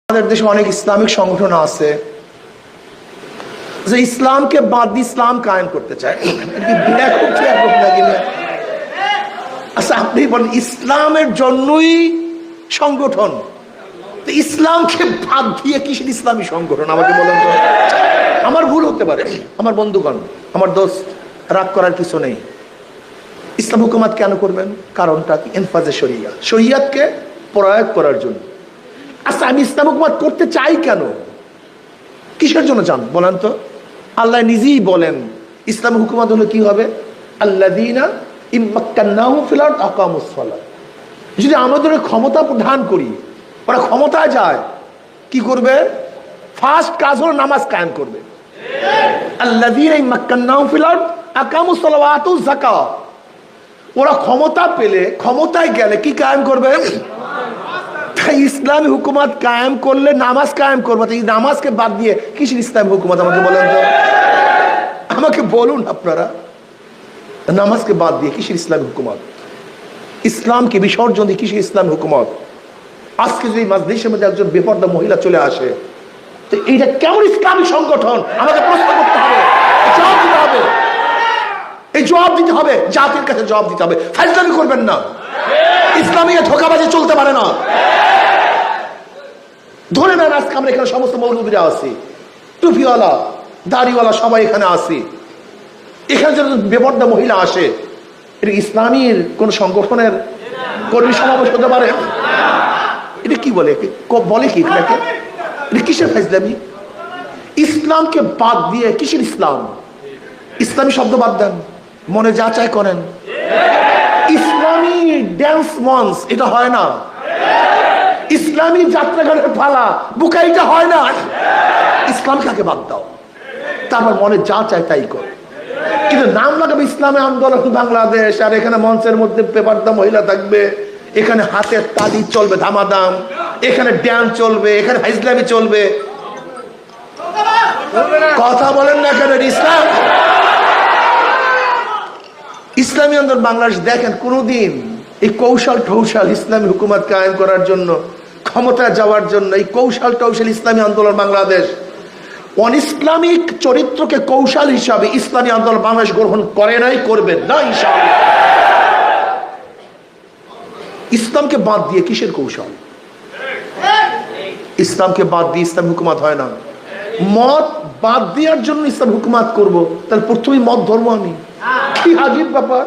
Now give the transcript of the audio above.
আমাদের দেশে অনেক ইসলামিক সংগঠন আছে যে ইসলামকে বাদ দিয়ে ইসলাম কায়েম করতে চায়। আচ্ছা, আপনি বলেন ইসলামের জন্যই সংগঠন, ইসলামকে বাদ দিয়ে কিসের ইসলামী সংগঠন? আমাকে বলেন তো। আমার ভুল হতে পারে, আমার বন্ধুগণ, আমার দোস্ত, রাগ করার কিছু নেই। ইসলাম হুকুমাত কেন করবেন? কারণটা কি? ইনফাজে শরিয়া, শরিয়াতকে প্রয়োগ করার জন্য। আচ্ছা, আমি ইসলাম হুকুমাত করতে চাই কেন? কিসের জন্য চান বলেন তো? আল্লাহ নিজেই বলেন ইসলাম হুকুমাত হলো কি হবে? আল্লাযীনা ইম্মাক্কান্নাহুম ফিল আরদ আকামুস সালাত। যদি আমাদের ক্ষমতা প্রদান করি, ওরা ক্ষমতায় যায়, কি করবে? ফার্স্ট কাজ হলো নামাজ কায়েম করবে। আল্লাযীনা ইম্মাক্কান্নাহুম ফিল আরদ আকামুস সালাত ওয়া আতুজ যাকাত। ওরা ক্ষমতা পেলে, ক্ষমতায় গেলে কি কায়েম করবে? ইসলামী হুকুমত কায়েম করলে নামাজ কায়েম করবে। এই নামাজকে বাদ দিয়ে কিসের ইসলামী হুকুমত? আমাকে বলেন তো, আমাকে বলুন আপনারা, নামাজকে বাদ দিয়ে কিসের ইসলামী হুকুমত? ইসলামকে বিসর্জন দিয়ে কিসের ইসলামী হুকুমত? আজকে যদি মাজলিসের মধ্যে একজন বেপরদা মহিলা চলে আসে, তো এইটা কেমন ইসলামী সংগঠন? আমাকে প্রশ্ন করতে হবে, জবাব দিতে হবে। এই জবাব দিতে হবে, জাতির কাছে জবাব দিতে হবে। ফাজলামি করবেন না, ইসলামী ধোঁকাবাজি চলতে পারে না। ধরে নেন আজকে আমরা এখানে সমস্ত মৌলবীরা আছি, টুপিওয়ালা, দাড়িওয়ালা, সবাই এখানে আছি। এখানে যদি বেপরদা মহিলা আসে, এটা ইসলামীর কোন সংগঠনের কর্মী সমাবেশ হতে পারে? এটা কি বলে, বলে কি এটাকে? এটা কিসের ফাজলামি? ইসলামকে বাদ দিয়ে কিসের ইসলাম? ইসলামী শব্দ বাদ দেন, মনে যা চায় করেন। ইসলামী ড্যান্স মঞ্চ এটা হয় না, ইসলামী যাত্রাগানের পালা বুকাইটা হয় না। ইসলামকে আগে বাদ দাও, তারপর মনে যা চায় তাই কর। কিন্তু নাম লাগাবে ইসলামী আন্দোলন বাংলাদেশ, আর এখানে মঞ্চের মধ্যে পেপারদা মহিলা থাকবে, এখানে হাতের তালি চলবে ধামাধাম, এখানে ড্যান্স চলবে, এখানে ফাজলামি চলবে। কথা বলেন না কেন? ইসলাম, ইসলামী আন্দোলন বাংলাদেশ দেখেন কোনদিন এই কৌশল টৌশল ইসলামী হুকুমত কায়েম করার জন্য, ক্ষমতা যাওয়ার জন্য এই কৌশল টৌশল ইসলামী আন্দোলন বাংলাদেশ অন ইসলামিক চরিত্রকে কৌশল হিসাবে ইসলামী আন্দোলন বাংলাদেশ গ্রহণ করে নাই, করবে না ইনশাআল্লাহ। ইসলামকে বাদ দিয়ে কিসের কৌশল? ইসলামকে বাদ দিয়ে ইসলাম হুকুমত হয় না। মত বাদ দেওয়ার জন্য ইসলাম হুকুমত করব, তাহলে প্রথমেই মত ধর্ম। আমি কি আজীব ব্যাপার!